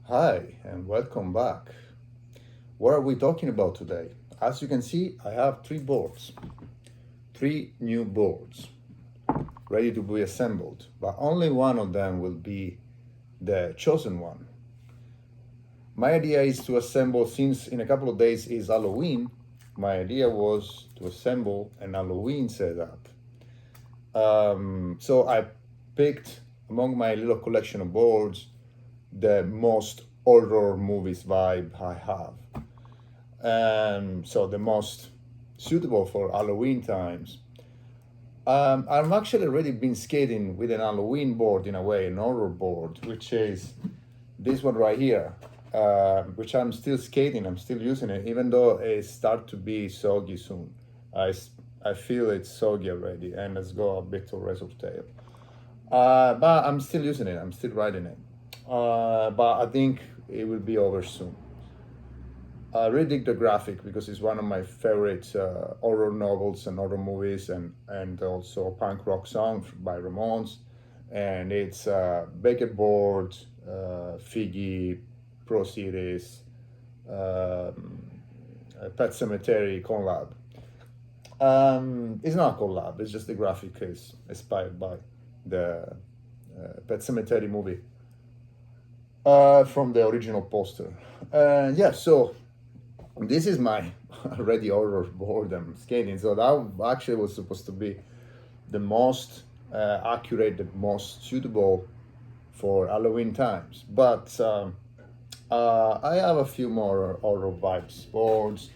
Hi, and welcome back. What are we talking about today? As you can see, I have three new boards ready to be assembled, but only one of them will be the chosen one. My idea is to assemble, since in a couple of days is Halloween, my idea was to assemble an Halloween setup. So I picked among my little collection of boards the most horror movies vibe I have. So the most suitable for Halloween times. I've actually already been skating with an Halloween board in a way, an horror board, which is this one right here, which I'm still skating. I'm still using it, even though it start to be soggy soon. I feel it's soggy already, and it's got a bit of razor tail. But I'm still using it. I'm still riding it. But I think it will be over soon. I really dig the graphic because it's one of my favorite horror novels and horror movies, and also punk rock song by Ramones. And it's Baker Board, Figgy, Pro Series, Pet Cemetery collab. It's not a collab, it's just the graphic is inspired by the Pet Cemetery movie from the original poster. Yeah, so this is my already horror board I'm skating. So that actually was supposed to be the most accurate, the most suitable for Halloween times. But I have a few more horror vibes boards.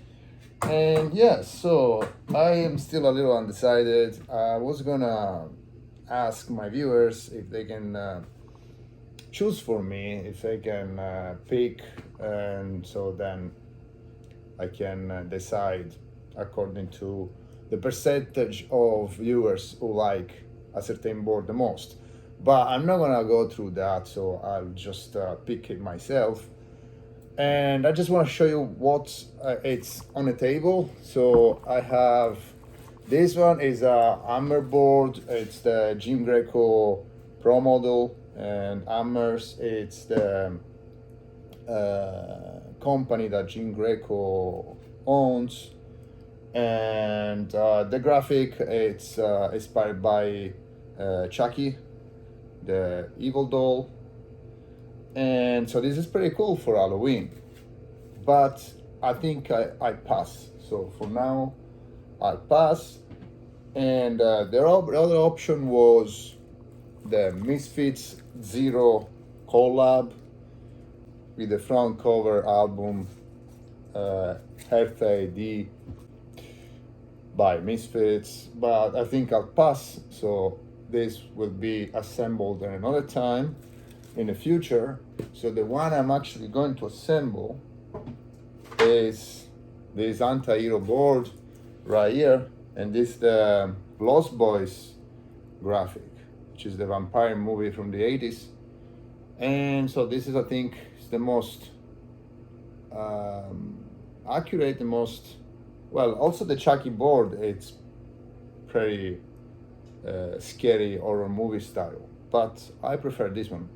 And yeah, so I am still a little undecided. I was gonna ask my viewers if they can choose for me, if they can pick, and so then I can decide according to the percentage of viewers who like a certain board the most. But I'm not gonna go through that, so I'll just pick it myself. And I just want to show you what it's on the table. So I have this one is a Hammer board. It's the Jim Greco Pro model, and Hammers it's the company that Jim Greco owns. And the graphic it's inspired by Chucky, the evil doll. And so this is pretty cool for Halloween, but I think I pass. So for now, I'll pass. And the other option was the Misfits Zero collab with the front cover album Earth AD by Misfits, but I think I'll pass. So this will be assembled at another time in the future. So the one I'm actually going to assemble is this anti-hero board right here, and this is the Lost Boys graphic, which is the vampire movie from the 80s. And so this is, I think, is the most accurate, the most, well, also the Chucky board, it's pretty scary horror movie style, but I prefer this one.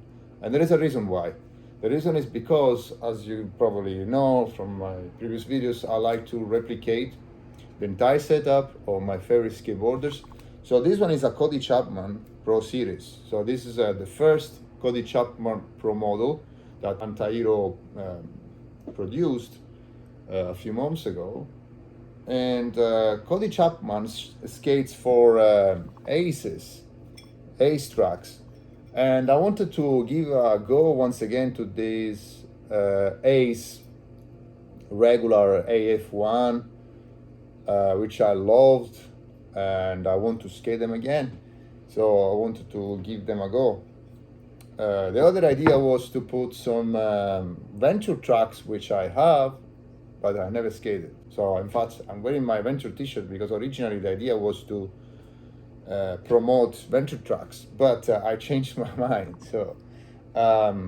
And there is a reason why. The reason is because, as you probably know from my previous videos, I like to replicate the entire setup of my favorite skateboarders. So this one is a Cody Chapman Pro Series. So this is the first Cody Chapman Pro model that Anti-Hero produced a few months ago. And Cody Chapman skates for Ace Tracks. And I wanted to give a go once again to this Ace regular AF1, which I loved, and I want to skate them again. So I wanted to give them a go. The other idea was to put some Venture tracks, which I have, but I never skated. So in fact, I'm wearing my Venture t-shirt because originally the idea was to promote Venture tracks, but I changed my mind. So I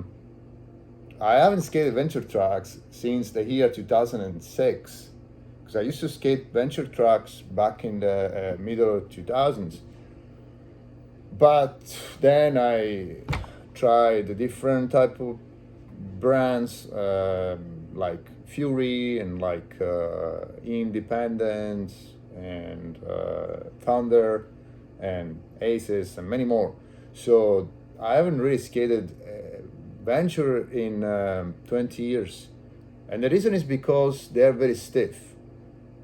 haven't skated Venture tracks since the year 2006, because I used to skate Venture tracks back in the middle of 2000s. But then I tried a different type of brands like Fury and like Independent and Thunder and Aces and many more. So I haven't really skated Venture in 20 years. And the reason is because they are very stiff.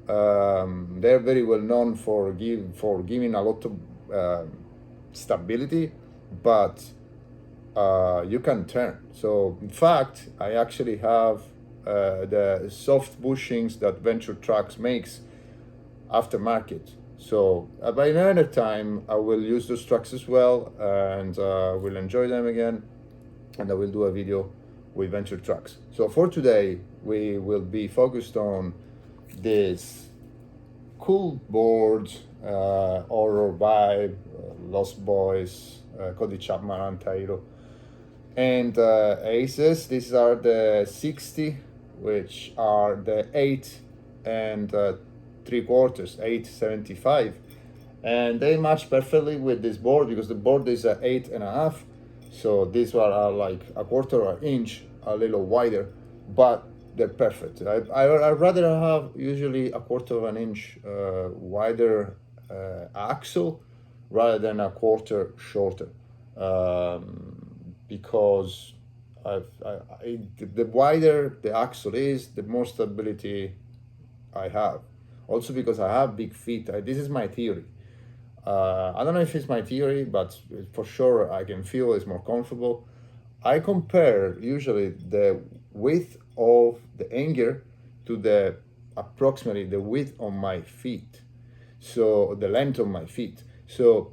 They're very well known for giving a lot of stability, but you can turn. So in fact, I actually have the soft bushings that Venture Trucks makes aftermarket. So by another time, I will use those trucks as well, and will enjoy them again, and I will do a video with Venture Trucks. So for today, we will be focused on this cool board, horror vibe, Lost Boys, Cody Chapman, Anti-Hero, and Aces. These are the 60, which are the 8 and 3/4, 8.75, and they match perfectly with this board because the board is 8.5. So these are like a quarter of an inch, a little wider, but they're perfect. I'd rather have usually a quarter of an inch wider axle rather than a quarter shorter, because the wider the axle is, the more stability I have. Also because I have big feet. This is my theory. I don't know if it's my theory, but for sure I can feel it's more comfortable. I compare usually the width of the hanger to the approximately the width of my feet, so the length of my feet. So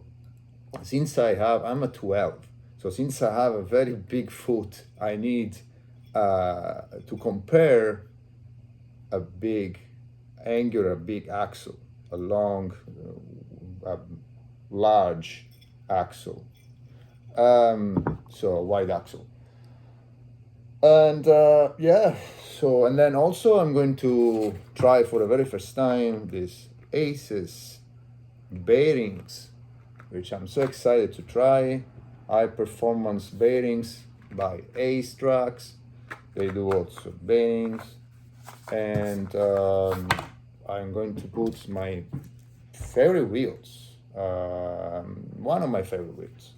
since I'm a 12, so since I have a very big foot, I need to compare a big hanger, a big axle, a long, large axle, so a wide axle. And yeah, so and then also I'm going to try for the very first time these Aces bearings, which I'm so excited to try. High performance bearings by Ace Trucks. They do also bearings, and I'm going to put my favorite wheels, one of my favorite wheels,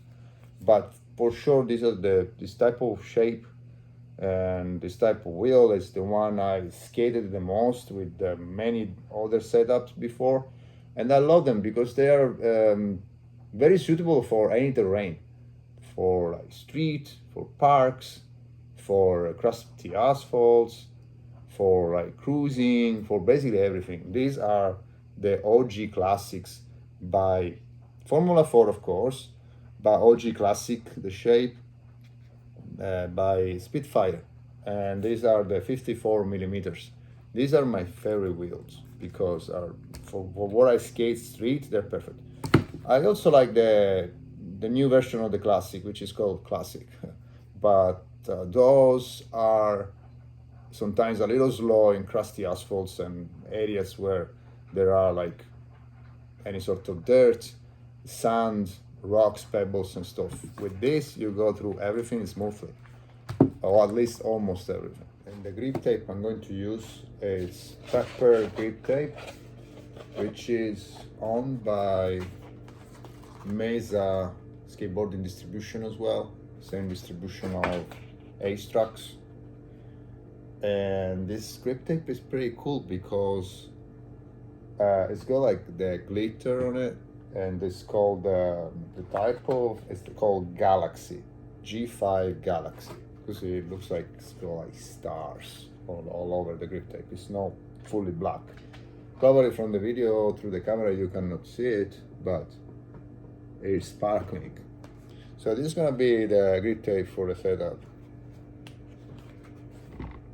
but for sure these are this type of shape and this type of wheel is the one I skated the most with many other setups before, and I love them because they are very suitable for any terrain, for like street, for parks, for crusty asphalts, for like cruising, for basically everything. These are the OG classics by Formula 4, of course, by OG Classic, the shape, by Spitfire, and these are the 54 millimeters. These are my favorite wheels because for what I skate street, they're perfect. I also like the new version of the Classic, which is called Classic, but those are sometimes a little slow in crusty asphalts and areas where there are like any sort of dirt, sand, rocks, pebbles and stuff. With this, you go through everything smoothly, or at least almost everything. And the grip tape I'm going to use is Pepper grip tape, which is owned by Mesa Skateboarding Distribution as well, same distribution of Ace Trucks. And this grip tape is pretty cool because it's got like the glitter on it, and it's called it's called Galaxy, G5 Galaxy, because it looks like it's got like stars all over the grip tape. It's not fully black. Probably from the video through the camera you cannot see it, but it's sparkling. So this is gonna be the grip tape for the setup.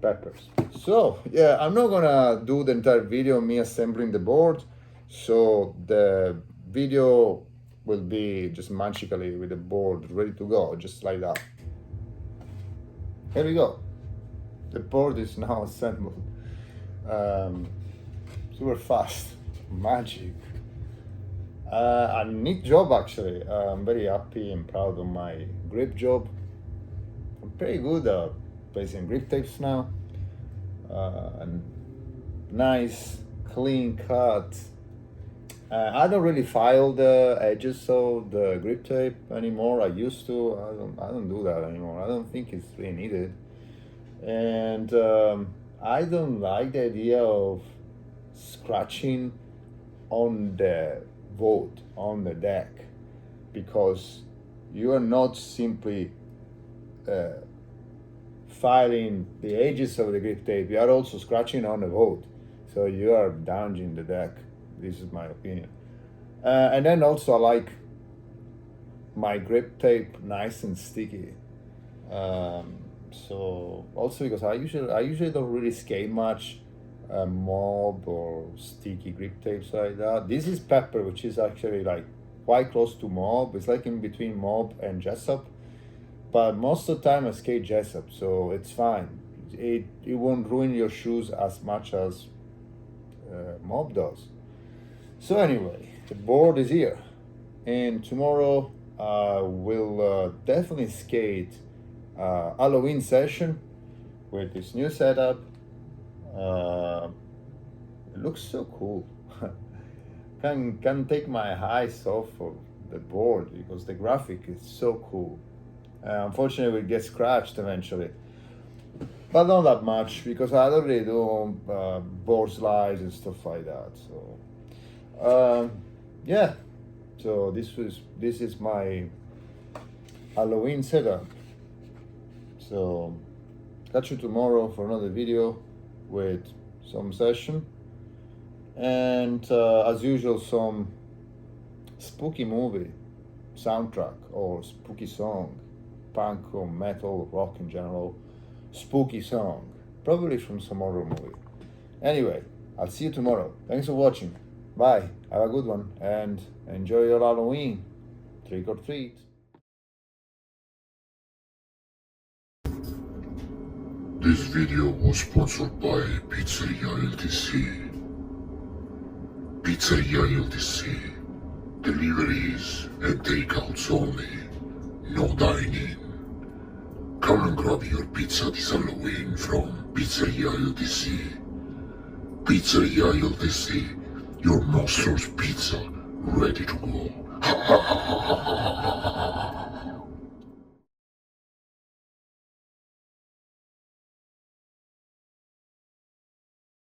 Peppers. So yeah, I'm not gonna do the entire video of me assembling the board, so the video will be just magically with the board ready to go, just like that. Here we go. The board is now assembled. Super fast, magic. A neat job actually. I'm very happy and proud of my grip job. I'm pretty good at placing grip tapes now. And nice, clean cut. I don't really file the edges of the grip tape anymore. I used to. I don't do that anymore. I don't think it's really needed. And I don't like the idea of scratching on the boat, on the deck, because you are not simply filing the edges of the grip tape, you are also scratching on the boat. So you are damaging the deck. This is my opinion. And then also I like my grip tape nice and sticky. So also because I usually don't really skate much mob or sticky grip tapes like that. This is pepper, which is actually like quite close to mob. It's like in between mob and jessup, but most of the time I skate jessup, so it's fine. It won't ruin your shoes as much as mob does. So anyway, the board is here, and tomorrow we'll definitely skate Halloween session with this new setup. It looks so cool. Can take my eyes off of the board because the graphic is so cool. Unfortunately, it gets scratched eventually, but not that much because I don't really do board slides and stuff like that. So yeah, so this is my Halloween setup. So catch you tomorrow for another video with some session, and as usual some spooky movie soundtrack or spooky song, punk or metal, rock in general, spooky song, probably from some horror movie. Anyway, I'll see you tomorrow. Thanks for watching. Bye, have a good one, and enjoy your Halloween. Trick or treat. This video was sponsored by Pizzeria LTC. Pizzeria LTC. Deliveries and takeouts only. No dining. Come and grab your pizza this Halloween from Pizzeria LTC. Pizzeria LTC. Your monstrous pizza ready to go.